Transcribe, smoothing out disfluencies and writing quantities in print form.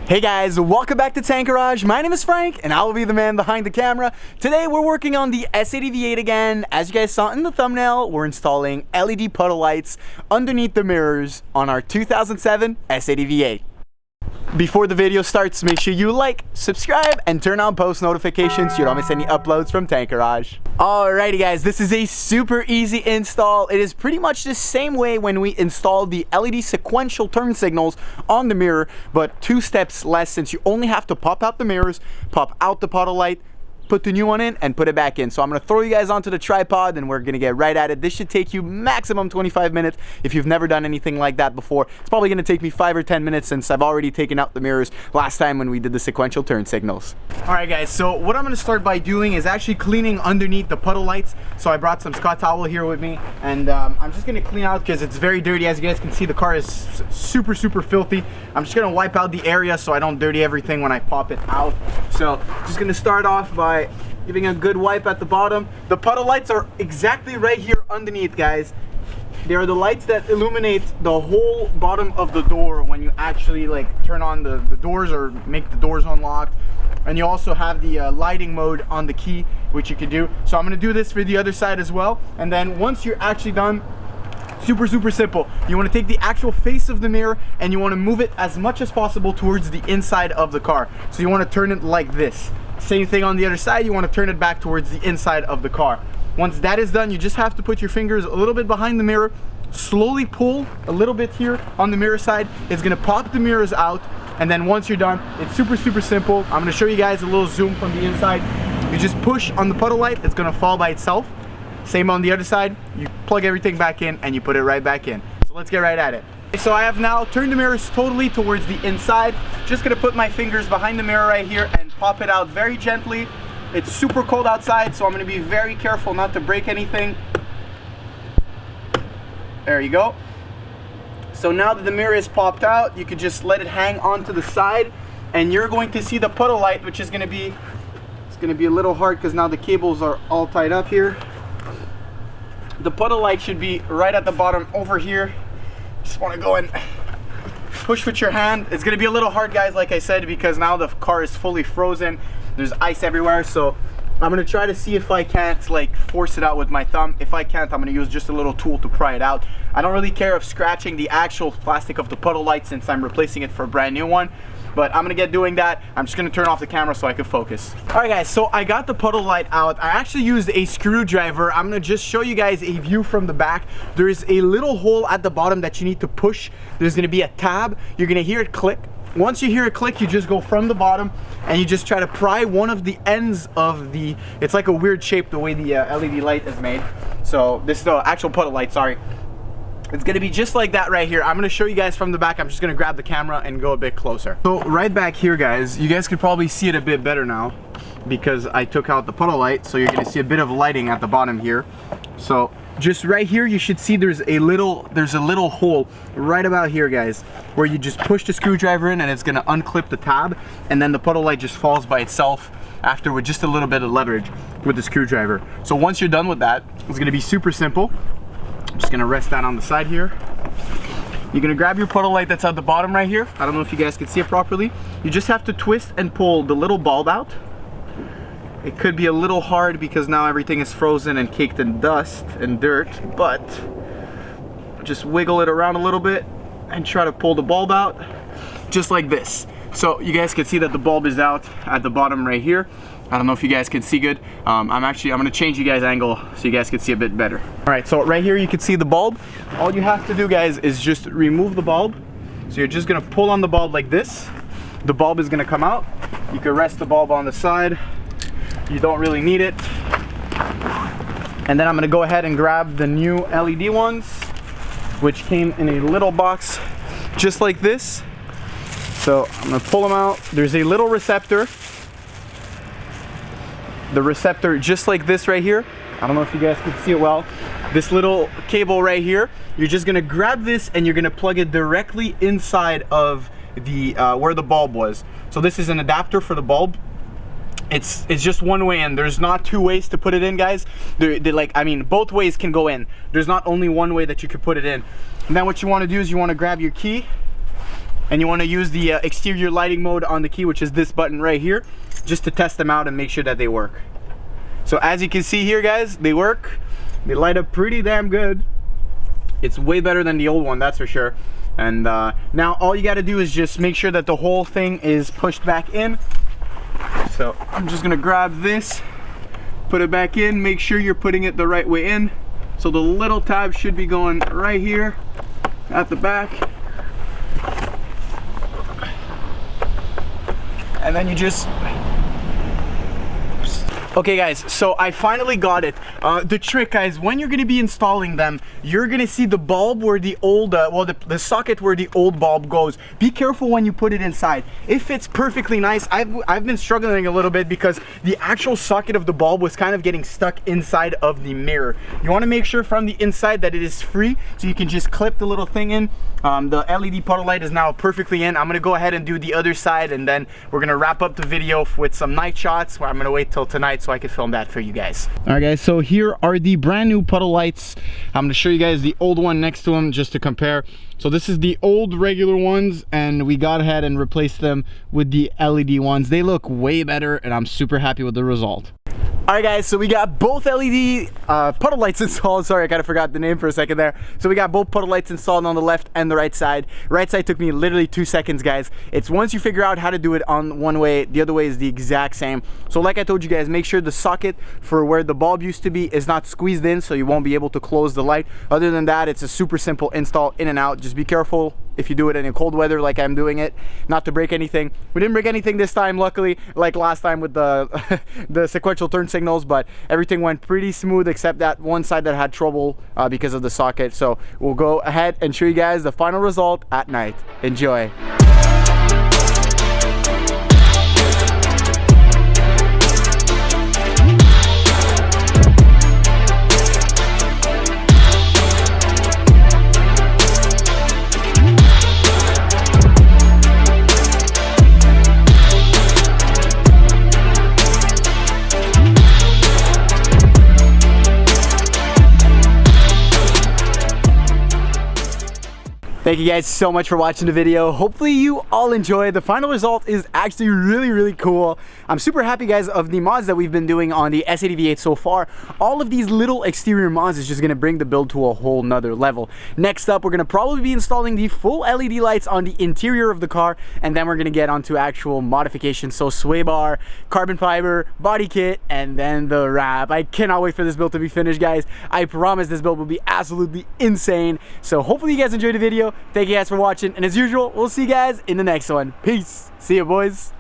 Hey guys, welcome back to Tank Garage. My name is Frank and I will be the man behind the camera. Today we're working on the S80 V8 again. As you guys saw in the thumbnail, we're installing LED puddle lights underneath the mirrors on our 2007 S80 V8. Before the video starts, make sure you like, subscribe, and turn on post notifications so you don't miss any uploads from Tank Garage. Alrighty guys, this is a super easy install. It is pretty much the same way when we installed the LED sequential turn signals on the mirror, but 2 steps less since you only have to pop out the mirrors, pop out the puddle light, put the new one in, and put it back in. So I'm gonna throw you guys onto the tripod and we're gonna get right at it. This should take you maximum 25 minutes if you've never done anything like that before. It's probably gonna take me 5 or 10 minutes since I've already taken out the mirrors last time when we did the sequential turn signals. All right guys, so what I'm gonna start by doing is actually cleaning underneath the puddle lights. So I brought some Scott towel here with me and I'm just gonna clean out because it's very dirty. As you guys can see, the car is super filthy. I'm just gonna wipe out the area so I don't dirty everything when I pop it out. So just gonna start off by giving a good wipe at the bottom. The puddle lights are exactly right here underneath, guys. They are the lights that illuminate the whole bottom of the door when you actually like turn on the doors or make the doors unlocked. And you also have the lighting mode on the key, which you can do. So I'm gonna do this for the other side as well. And then once you're actually done, super simple. You want to take the actual face of the mirror and you want to move it as much as possible towards the inside of the car. So you want to turn it like this. Same thing on the other side, you want to turn it back towards the inside of the car. Once that is done, you just have to put your fingers a little bit behind the mirror, slowly pull a little bit here on the mirror side. It's going to pop the mirrors out, and then once you're done, it's super simple. I'm going to show you guys a little zoom from the inside. You just push on the puddle light, it's going to fall by itself. Same on the other side, you plug everything back in and you put it right back in. So let's get right at it. So I have now turned the mirrors totally towards the inside. Just gonna put my fingers behind the mirror right here and pop it out very gently. It's super cold outside, so I'm gonna be very careful not to break anything. There you go. So now that the mirror is popped out, you can just let it hang onto the side and you're going to see the puddle light, which is gonna be, it's gonna be a little hard because now the cables are all tied up here. The puddle light should be right at the bottom over here. Just want to go and push with your hand. It's going to be a little hard, guys, like I said, because now the car is fully frozen. There's ice everywhere, so I'm going to try to see if I can't like force it out with my thumb. If I can't, I'm going to use just a little tool to pry it out. I don't really care of scratching the actual plastic of the puddle light since I'm replacing it for a brand new one. But I'm gonna get doing that. I'm just gonna turn off the camera so I can focus. All right guys, so I got the puddle light out. I actually used a screwdriver. I'm gonna just show you guys a view from the back. There is a little hole at the bottom that you need to push. There's gonna be a tab. You're gonna hear it click. Once you hear it click, you just go from the bottom and you just try to pry one of the ends of the, it's like a weird shape the way the LED light is made. So this is the actual puddle light, sorry. It's gonna be just like that right here. I'm gonna show you guys from the back. I'm just gonna grab the camera and go a bit closer. So right back here, guys, you guys could probably see it a bit better now because I took out the puddle light. So you're gonna see a bit of lighting at the bottom here. So just right here, you should see there's a little hole right about here, guys, where you just push the screwdriver in and it's gonna unclip the tab, and then the puddle light just falls by itself after with just a little bit of leverage with the screwdriver. So once you're done with that, it's gonna be super simple. I'm just gonna rest that on the side here. You're gonna grab your puddle light that's at the bottom right here. I don't know if you guys can see it properly. You just have to twist and pull the little bulb out. It could be a little hard because now everything is frozen and caked in dust and dirt, but just wiggle it around a little bit and try to pull the bulb out just like this. So you guys can see that the bulb is out at the bottom right here. I don't know if you guys can see good. I'm gonna change you guys' angle so you guys can see a bit better. All right, so right here you can see the bulb. All you have to do, guys, is just remove the bulb. So you're just gonna pull on the bulb like this. The bulb is gonna come out. You can rest the bulb on the side. You don't really need it. And then I'm gonna go ahead and grab the new LED ones, which came in a little box just like this. So I'm gonna pull them out. There's a little receptor. The receptor just like this right here. I don't know if you guys can see it well. This little cable right here, you're just gonna grab this and you're gonna plug it directly inside of the where the bulb was. So this is an adapter for the bulb. It's just one way in. There's not 2 ways to put it in, guys. Both ways can go in. There's not only one way that you could put it in. And then what you want to do is you want to grab your key and you want to use the exterior lighting mode on the key, which is this button right here, just to test them out and make sure that they work. So as you can see here, guys, they work. They light up pretty damn good. It's way better than the old one, that's for sure. And now all you got to do is just make sure that the whole thing is pushed back in. So I'm just gonna grab this, put it back in, make sure you're putting it the right way in. So the little tab should be going right here at the back. And then you just... Okay guys, so I finally got it. The trick, guys, when you're gonna be installing them, you're gonna see the bulb where the old, the socket where the old bulb goes. Be careful when you put it inside. It fits perfectly nice. I've been struggling a little bit because the actual socket of the bulb was kind of getting stuck inside of the mirror. You wanna make sure from the inside that it is free, so you can just clip the little thing in. The LED puddle light is now perfectly in. I'm gonna go ahead and do the other side, and then we're gonna wrap up the video with some night shots, where I'm gonna wait till tonight so I can film that for you guys. All right guys, so here are the brand new puddle lights. I'm gonna show you guys the old one next to them just to compare. So this is the old regular ones, and we got ahead and replaced them with the LED ones. They look way better, and I'm super happy with the result. All right guys, so we got both LED puddle lights installed. Sorry, I kind of forgot the name for a second there. So we got both puddle lights installed on the left and the right side. Right side took me literally 2 seconds, guys. It's once you figure out how to do it on one way, the other way is the exact same. So like I told you guys, make sure the socket for where the bulb used to be is not squeezed in, so you won't be able to close the light. Other than that, it's a super simple install, in and out. Just be careful if you do it in a cold weather like I'm doing it, not to break anything. We didn't break anything this time, luckily, like last time with the the sequential turn signals, but everything went pretty smooth except that one side that had trouble because of the socket. So we'll go ahead and show you guys the final result at night. Enjoy. Thank you guys so much for watching the video. Hopefully you all enjoyed. The final result is actually really cool. I'm super happy, guys, of the mods that we've been doing on the S80 V8 so far. All of these little exterior mods is just gonna bring the build to a whole nother level. Next up, we're gonna probably be installing the full LED lights on the interior of the car, and then we're gonna get onto actual modifications. So sway bar, carbon fiber, body kit, and then the wrap. I cannot wait for this build to be finished, guys. I promise this build will be absolutely insane. So hopefully you guys enjoyed the video. Thank you guys for watching, and as usual, we'll see you guys in the next one. Peace. See you, boys.